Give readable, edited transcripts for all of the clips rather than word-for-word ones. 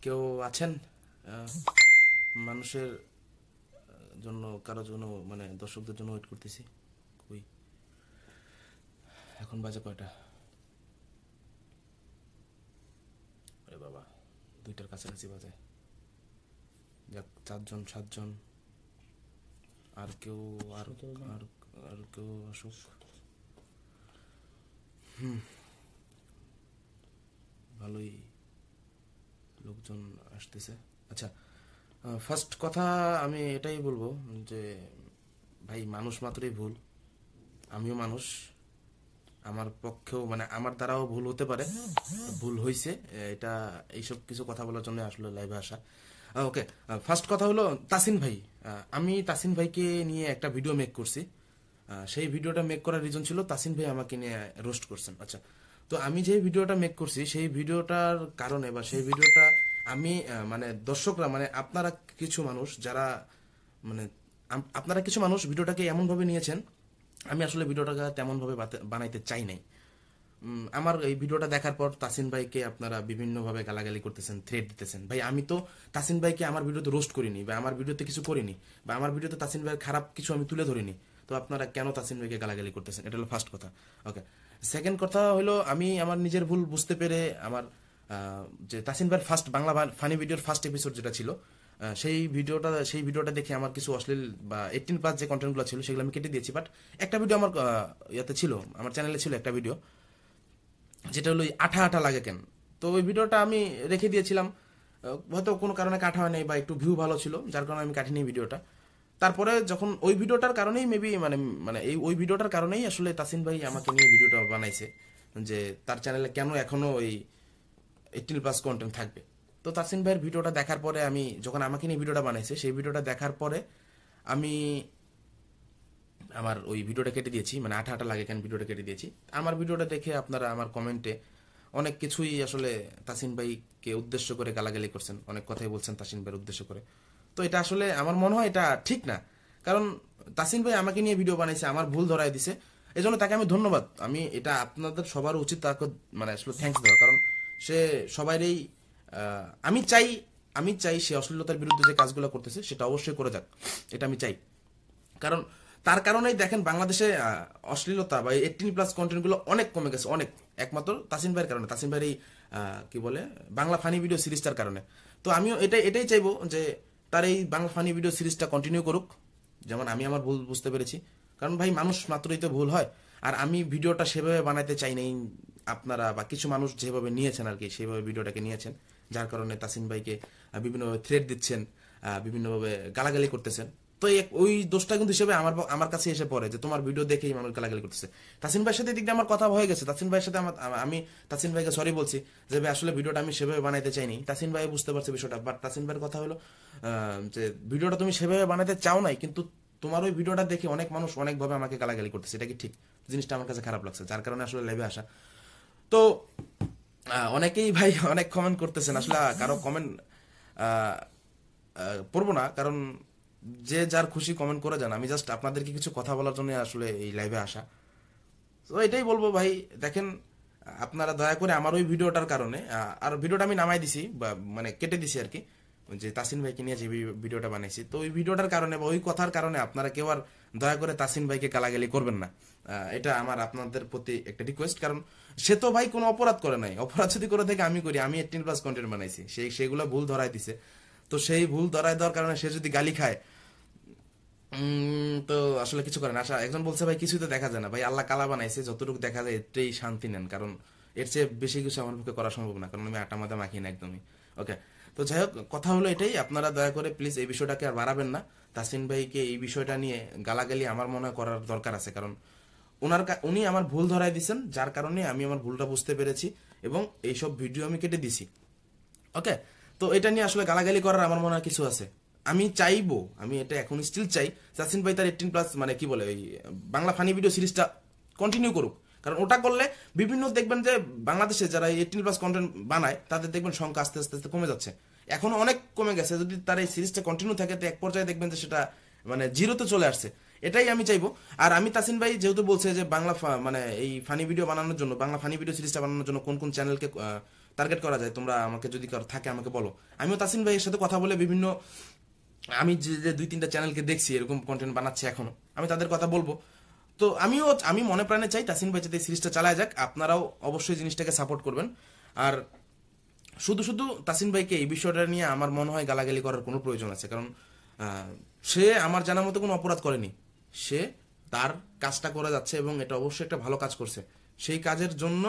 কেউ আছেন আহ, মানুষের জন্য, কারো জন্য, মানে দর্শকদের জন্য ওয়েট করতেছি। কই এখন বাজে কয়টা? আরে বাবা, 2টার কাছাকাছি বাজে। যাক, 4জন 7জন। আর কেউ, আর আর আর কেউ আসুক। ভালোই লোকজন আসতেছে। আচ্ছা, ফার্স্ট কথা আমি এটাই বলবো যে ভাই, মানুষ মাত্রই ভুল। আমিও মানুষ। আমার পক্ষেও, মানে আমার দ্বারাও ভুল হতে পারে, ভুল হয়েছে। এটা এইসব কিছু কথা বলার জন্য আসলে লাইভে আসা। ওকে, ফার্স্ট কথা হলো তাসিন ভাই। আমি তাসিন ভাইকে নিয়ে একটা ভিডিও মেক করছি। সেই ভিডিওটা মেক করার রিজন ছিল তাসিন ভাই আমাকে নিয়ে রোস্ট করছেন। আচ্ছা, তো আমি যে ভিডিওটা মেক করছি সেই ভিডিওটার কারণে, বা সেই ভিডিওটা আমি মানে দর্শকরা, মানে আপনারা কিছু মানুষ যারা, মানে আপনারা কিছু মানুষ ভিডিওটাকে এমনভাবে নিয়েছেন, আমি আসলে ভিডিওটাকে তেমনভাবে বানাইতে চাই নাই। আমার এই ভিডিওটা দেখার পর তাসিন ভাইকে আপনারা বিভিন্নভাবে গালাগালি করতেছেন, থ্রেট দিতেছেন। ভাই, আমি তো তাসিন ভাইকে আমার ভিডিওতে রোস্ট করিনি, বা আমার ভিডিওতে কিছু করিনি, বা আমার ভিডিওতে তাসিন ভাইয়ের খারাপ কিছু আমি তুলে ধরিনি। তো আপনারা কেন তাসিন ভাইকে গালাগালি করতেছেন? এটা হলো ফার্স্ট কথা। ওকে, সেকেন্ড কথা হলো, আমি আমার নিজের ভুল বুঝতে পেরে আমার যে তাসিন ভাইয়ের ফার্স্ট বাংলা ফানি ভিডিওর ফার্স্ট এপিসোড যেটা ছিল, সেই ভিডিওটা দেখে আমার কিছু অশ্লীল বা 18+ যে কন্টেন্টগুলো ছিল সেগুলো আমি কেটে দিয়েছি। বাট একটা ভিডিও আমার ইয়াতে ছিল, আমার চ্যানেলে ছিল একটা ভিডিও, যেটা হলো আঠা আঠা লাগে কেন। তো ওই ভিডিওটা আমি রেখে দিয়েছিলাম। হয়তো কোনো কারণে কাটা হয় নাই, বা একটু ভিউ ভালো ছিল যার কারণে আমি কাটিনি ভিডিওটা। তারপরে যখন ওই ভিডিওটার কারণেই মেবি, মানে মানে এই ওই ভিডিওটার কারণেই আসলে তাসিন ভাই আমাকে নিয়ে ভিডিওটা বানাইছে, যে তার চ্যানেলে কেন এখনো ওই 18+ কন্টেন্ট থাকবে। তো তাসিন ভাইয়ের ভিডিওটা দেখার পরে, আমি যখন আমাকে নিয়ে ভিডিওটা বানাইছে, সেই ভিডিওটা দেখার পরে আমি আমার ওই ভিডিওটা কেটে দিয়েছি, মানে আঠা আঠা লাগে কেন ভিডিওটা কেটে দিয়েছি। আমার ভিডিওটা দেখে আপনারা আমার কমেন্টে অনেক কিছুই আসলে তাসিন ভাইকে উদ্দেশ্য করে গালাগালি করছেন, অনেক কথাই বলছেন তাসিন ভাইয়ের উদ্দেশ্য করে। তো এটা আসলে আমার মনে হয় এটা ঠিক না। কারণ তাসিন ভাই আমাকে নিয়ে ভিডিও বানাইছে, আমার ভুল ধরায় দিছে, এই জন্য তাকে আমি ধন্যবাদ। আমি এটা আপনাদের সবার উচিত তাকে মানে আসলে থ্যাঙ্কস দেওয়া। কারণ সে সবাইরই, আমি চাই সে অশ্লীলতার বিরুদ্ধে যে কাজগুলো করতেছে সেটা অবশ্যই করে যাক, এটা আমি চাই। কারণ তার কারণেই দেখেন বাংলাদেশে অশ্লীলতা বা 18+ কন্টেন্টগুলো অনেক কমে গেছে, অনেক। একমাত্র তাসিন ভাইয়ের কারণে, তাসিন ভাইয়ের এই কি বলে বাংলা ফানি ভিডিও সিরিজটার কারণে। তো আমিও এটাই চাইবো যে তার এই বাংলা ফানি ভিডিও সিরিজটা কন্টিনিউ করুক, যেমন আমি আমার ভুল বুঝতে পেরেছি। কারণ ভাই, মানুষ মাত্রই তো ভুল হয়। আর আমি ভিডিওটা সেভাবে বানাতে চাই নাই, আপনারা বা কিছু মানুষ যেভাবে নিয়েছেন আর কি, সেভাবে ভিডিওটাকে নিয়েছেন, যার কারণে তাসিন ভাইকে বিভিন্নভাবে থ্রেট দিচ্ছেন, বিভিন্নভাবে গালাগালি করতেছেন। তো ওই দোষটা কিন্তু হিসেবে আমার আমার কাছে এসে পড়ে, যে তোমার ভিডিও দেখেই মানুষ গালাগালি করতেছে। তাসিন ভাইয়ের সাথে দিক দিয়ে আমার কথা হয়ে গেছে, তাসিন ভাইয়ের সাথে আমি তাসিন ভাইকে সরি বলছি যে ভাই আসলে ভিডিওটা আমি সেভাবে বানাইতে চাইনি। তাসিন ভাই বুঝতে পারছে বিষয়টা, বাট তাসিন ভাইয়ের কথা হলো যে ভিডিওটা তুমি সেভাবে বানাতে চাও নাই, কিন্তু তোমার ওই ভিডিওটা দেখে অনেক মানুষ অনেকভাবে আমাকে গালাগালি করতেছে। এটা কি ঠিক? জিনিসটা আমার কাছে খারাপ লাগছে, যার কারণে আসলে লাইভে আসা। তো অনেকেই ভাই অনেক কমেন্ট করতেছেন, আসলে কারো কমেন্ট পড়বো না, কারণ যে যার খুশি কমেন্ট করে যান। আমি জাস্ট আপনাদেরকে কিছু কথা বলার জন্য আসলে এই লাইভে আসা। তো এটাই বলবো ভাই, দেখেন আপনারা দয়া করে আমার ওই ভিডিওটার কারণে, আর ভিডিওটা আমি নামাই দিছি, বা মানে কেটে দিছি আর কি, যে তাসিন ভাইকে নিয়ে যে ভিডিওটা বানাইছি, তো ওই ভিডিওটার কারণে বা ওই কথার কারণে আপনারা কেউ আর দয়া করে তাসিন ভাইকে গালাগালি করবেন না। এটা আমার আপনাদের প্রতি একটা রিকোয়েস্ট। কারণ সে তো ভাই কোনো অপরাধ করে নাই, অপরাধ যদি করে থেকে আমি করি, আমি 18+ কন্টেন্ট বানাইছি, সেগুলো ভুল ধরাই দিছে। তো সেই ভুল ধরাই দেওয়ার কারণে সে যদি গালি খায়, তো আসলে কিছু করেন। আশা একজন বলছে ভাই কিছুই তো দেখা যায় না। ভাই, আল্লাহ কালা বানাইছে, যতটুকু দেখা যায় এটাই শান্তি নেন, কারণ এর চেয়ে বেশি কিছু আমার পক্ষে করা সম্ভব না, কারণ আমি আটা মাথা মাখি না একদমই। ওকে, তো যাই হোক, কথা হলো এটাই, আপনারা দয়া করে প্লিজ এই বিষয়টাকে আর বাড়াবেন না। তাসিন ভাইকে এই বিষয়টা নিয়ে গালাগালি আমার মনে হয় করার দরকার আছে, কারণ উনি আমার ভুল ধরাই দিচ্ছেন, যার কারণে আমি আমার ভুলটা বুঝতে পেরেছি এবং এইসব ভিডিও আমি কেটে দিছি। ওকে, তো এটা নিয়ে আসলে গালাগালি করার আমার মনে হয় কিছু আছে। আমি চাইবো, আমি এটা এখন স্টিল চাই, তাসিন ভাই তার 18+ মানে কি বলে ওই বাংলা ফানি ভিডিও সিরিজটা কন্টিনিউ করুক। কারণ ওটা করলে বিভিন্ন দেখবেন যে বাংলাদেশে যারা 18+ কন্টেন্ট বানায় তাদের দেখবেন সংখ্যা আস্তে আস্তে আস্তে কমে যাচ্ছে। এখনো অনেক কমে গেছে। যদি তার এই সিরিজটা কন্টিনিউ থাকে, তো এক পর্যায়ে দেখবেন যে সেটা মানে জিরোতে চলে আসছে। এটাই আমি চাইবো। আর আমি তাসিন ভাই যেহেতু বলছে যে বাংলা মানে এই ফানি ভিডিও বানানোর জন্য, বাংলা ফানি ভিডিও সিরিজটা বানানোর জন্য কোন কোন চ্যানেলকে টার্গেট করা যায়, তোমরা আমাকে যদি থাকে আমাকে বলো। আমিও তাসিন ভাইয়ের সাথে কথা বলে বিভিন্ন, আমি যে 2-3টা চ্যানেলকে দেখছি এরকম কন্টেন্ট বানাচ্ছে এখনো, আমি তাদের কথা বলবো। তো আমি মনে প্রাণে চাই তাসিন ভাই যাতে সিরিজটা চালায় যাক, আপনারাও অবশ্যই জিনিসটাকে সাপোর্ট করবেন। আর শুধু শুধু তাসিন ভাইকে এই বিষয়টা নিয়ে আমার মনে হয় গালাগালি করার কোনো প্রয়োজন আছে, কারণ সে আমার জানার মতো কোনো অপরাধ করেনি। সে তার কাজটা করে যাচ্ছে এবং এটা অবশ্যই একটা ভালো কাজ করছে। সেই কাজের জন্য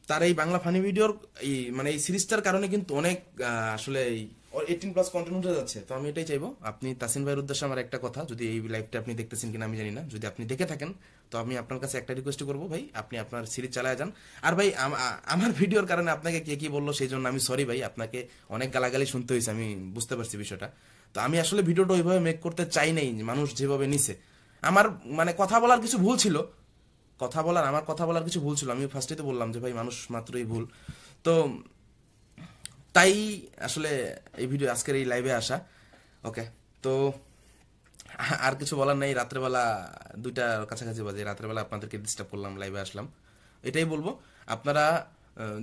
তার এই বাংলা ফানি ভিডিওর এই সিরিজটার কারণে কিন্তু অনেক আসলে 18+ কন্টেন্ট উঠে যাচ্ছে। তো আমি এটাই চাইবো, আপনি তাসিন ভাইয়ের উদ্দেশ্যে আমার একটা কথা, যদি এই লাইভটা আপনি দেখতেছেন কিনা আমি জানি না, যদি আপনি দেখে থাকেন তো আমি আপনার কাছে একটা রিকোয়েস্ট করবো, ভাই আপনি আপনার সিরিজ চালায় যান। আর ভাই আমার ভিডিওর কারণে আপনাকে কে কি বললো সেই জন্য আমি সরি ভাই, আপনাকে অনেক গালাগালি শুনতে হয়েছে, আমি বুঝতে পারছি বিষয়টা। তো আমি আসলে ভিডিওটা ওইভাবে মেক করতে চাই নাই, মানুষ যেভাবে নিছে। আমার কথা বলার কিছু ভুল ছিল, আমার কথা বলার কিছু ভুল ছিল, আমি ফার্স্টে তো বললাম যে ভাই মানুষ মাত্রই ভুল। তো তাই আসলে এই ভিডিও আজকের এই লাইভে আসা। ওকে, তো আর কিছু বলার নেই। রাত্রেবেলা 2টার কাছাকাছি বাজে, রাত্রেবেলা আপনাদেরকে ডিস্টার্ব করলাম, লাইভে আসলাম। এটাই বলবো, আপনারা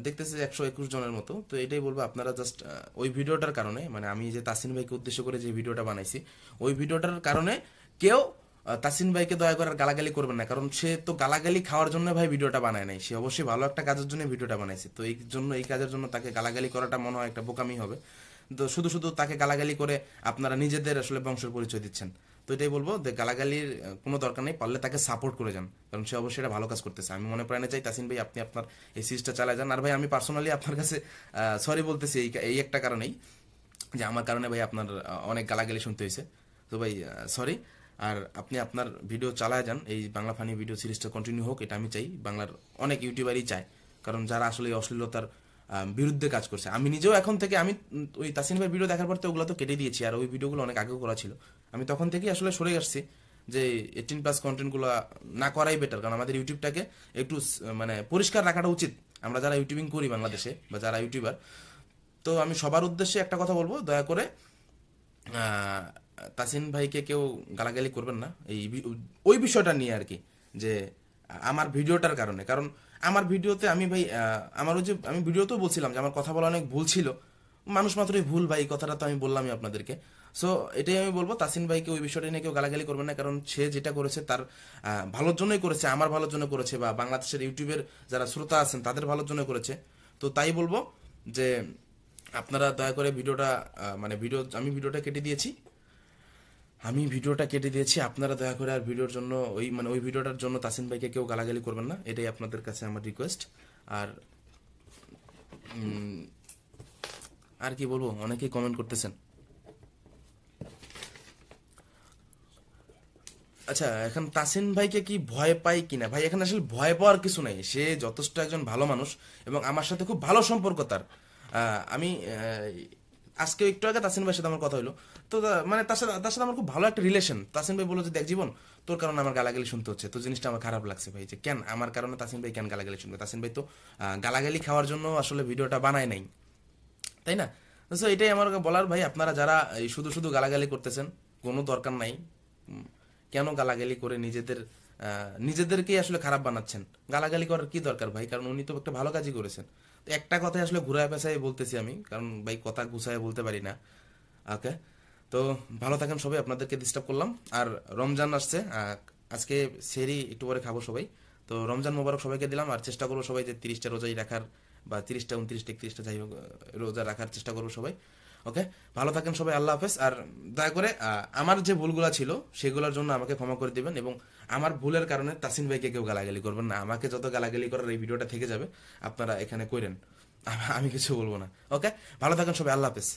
দেখতেছে 121 জনের মতো, তো এটাই বলবো আপনারা জাস্ট ওই ভিডিওটার কারণে, আমি যে তাসিন ভাইকে উদ্দেশ্য করে যে ভিডিওটা বানাইছি, ওই ভিডিওটার কারণে কেউ তাসিন ভাইকে দয়া করে আর গালাগালি করবেন না, কারণ সে তো গালাগালি খাওয়ার জন্য ভাই ভিডিওটা বানায় নাই, সে অবশ্যই ভালো একটা কাজের জন্য ভিডিওটা বানাইছে। তো এই কাজের জন্য তাকে গালাগালি করাটা মনে হয় একটা বোকামি হবে। তো শুধু শুধু তাকে গালাগালি করে আপনারা নিজেদের আসলে বংশের পরিচয় দিচ্ছেন। তো এটাই বলবো যে গালাগালির কোনো দরকার নেই, পারলে তাকে সাপোর্ট করে যান, কারণ সে অবশ্যই এটা ভালো কাজ করতেছে। আমি মনে প্রাণে চাই তাসিন ভাই আপনি আপনার এই সিরিজটা চালায় যান। আর ভাই আমি পার্সোনালি আপনার কাছে সরি বলতেছি এই একটা কারণেই, যে আমার কারণে ভাই আপনার অনেক গালাগালি শুনতে হয়েছে। তো ভাই সরি। আর আপনি আপনার ভিডিও চালায় যান, এই বাংলা ফানি ভিডিও সিরিজটা কন্টিনিউ হোক, এটা আমি চাই, বাংলার অনেক ইউটিউবারই চায়, কারণ যারা আসলে এই অশ্লীলতার বিরুদ্ধে কাজ করছে। আমি নিজেও এখন থেকে ওই তাসিন ভাইয়ের ভিডিও দেখার পর তো ওগুলো তো কেটে দিয়েছি, আর ওই ভিডিওগুলো অনেক আগেও করা ছিল। আমি তখন থেকেই আসলে সরে আসছি যে 18+ কন্টেন্টগুলো না করাই বেটার, কারণ আমাদের ইউটিউবটাকে একটু পরিষ্কার রাখাটা উচিত, আমরা যারা ইউটিউবিং করি বাংলাদেশে বা যারা ইউটিউবার। তো আমি সবার উদ্দেশ্যে একটা কথা বলবো, দয়া করে তাসিন ভাইকে কেউ গালাগালি করবেন না ওই বিষয়টা নিয়ে আর কি, যে আমার ভিডিওটার কারণে। কারণ আমার ভিডিওতে আমি ভাই আমার ওই যে আমি ভিডিওতেও বলছিলাম যে আমার কথা বলা অনেক ভুল ছিল, মানুষ মাত্রই ভুল ভাই, কথাটা তো আমি বললামই আপনাদেরকে। সো এটাই আমি বলবো, তাসিন ভাইকে ওই বিষয়টা নিয়ে কেউ গালাগালি করবেন না, কারণ সে যেটা করেছে তার ভালোর জন্যই করেছে, আমার ভালোর জন্য করেছে, বা বাংলাদেশের ইউটিউবের যারা শ্রোতা আছেন তাদের ভালোর জন্য করেছে। তো তাই বলবো যে আপনারা দয়া করে আমি ভিডিওটা কেটে দিয়েছি, আপনারা দয়া করে আর ভিডিওর জন্য ওই ভিডিওটার জন্য তাসিন ভাইকে কেউ গালাগালি করবেন না, এটাই আপনাদের কাছে আমার রিকোয়েস্ট। আর আর কি বলবো, অনেকেই কমেন্ট করতেছেন। আচ্ছা, এখন তাসিন ভাইকে কি ভয় পাই কিনা, ভাই এখানে আসলে ভয় পাওয়ার কিছু নাই, সে যথেষ্ট একজন ভালো মানুষ এবং আমার সাথে খুব ভালো সম্পর্ক তার। আমি আজকে একটু আগে তাসিন ভাইয়ের সাথে আমার কথা হলো, তো তার সাথে আমার খুব ভালো একটা রিলেশন। তাসিন ভাই বললো যে দেখ জীবন, তোর কারণে আমার গালাগালি শুনতে হচ্ছে, তো জিনিসটা আমার খারাপ লাগছে ভাই, যে কেন আমার কারণে তাসিন ভাই কেন গালাগালি শুনবে। তাসিন ভাই তো গালাগালি খাওয়ার জন্য আসলে ভিডিওটা বানায় নাই, তাই না? তো এটাই আমার বলার, ভাই আপনারা যারা এই শুধু শুধু গালাগালি করতেছেন, কোনো দরকার নাই। কেন গালাগালি করে নিজেদেরকেই আসলে খারাপ বানাচ্ছেন? গালাগালি করার কি দরকার ভাই, কারণ উনি তো একটা ভালো কাজই করেছেন। তো একটা কথাই আসলে ঘুরায় পেঁচায় বলতেছি আমি, কারণ ভাই কথা গুছায় বলতে পারি না। ওকে, তো ভালো থাকেন সবাই, আপনাদেরকে ডিস্টার্ব করলাম। আর রমজান আসছে, আজকে সেহরি একটু পরে খাবো সবাই। তো রমজান মোবারক সবাইকে দিলাম, আর চেষ্টা করবো সবাই যে 30টা রোজাই রাখার, বা 30টা 29টা 31টা যাই হোক রোজা রাখার চেষ্টা করবো সবাই। ওকে, ভালো থাকেন সবাই, আল্লাহ হাফেজ। আর দয়া করে আমার যে ভুলগুলো ছিল সেগুলোর জন্য আমাকে ক্ষমা করে দিবেন, এবং আমার ভুলের কারণে তাসিন ভাইকে কেউ গালাগালি করবেন না। আমাকে যত গালাগালি করার এই ভিডিওটা থেকে যাবে, আপনারা এখানে কইরেন, আমি কিছু বলবো না। ওকে, ভালো থাকেন সবাই, আল্লাহ হাফেজ।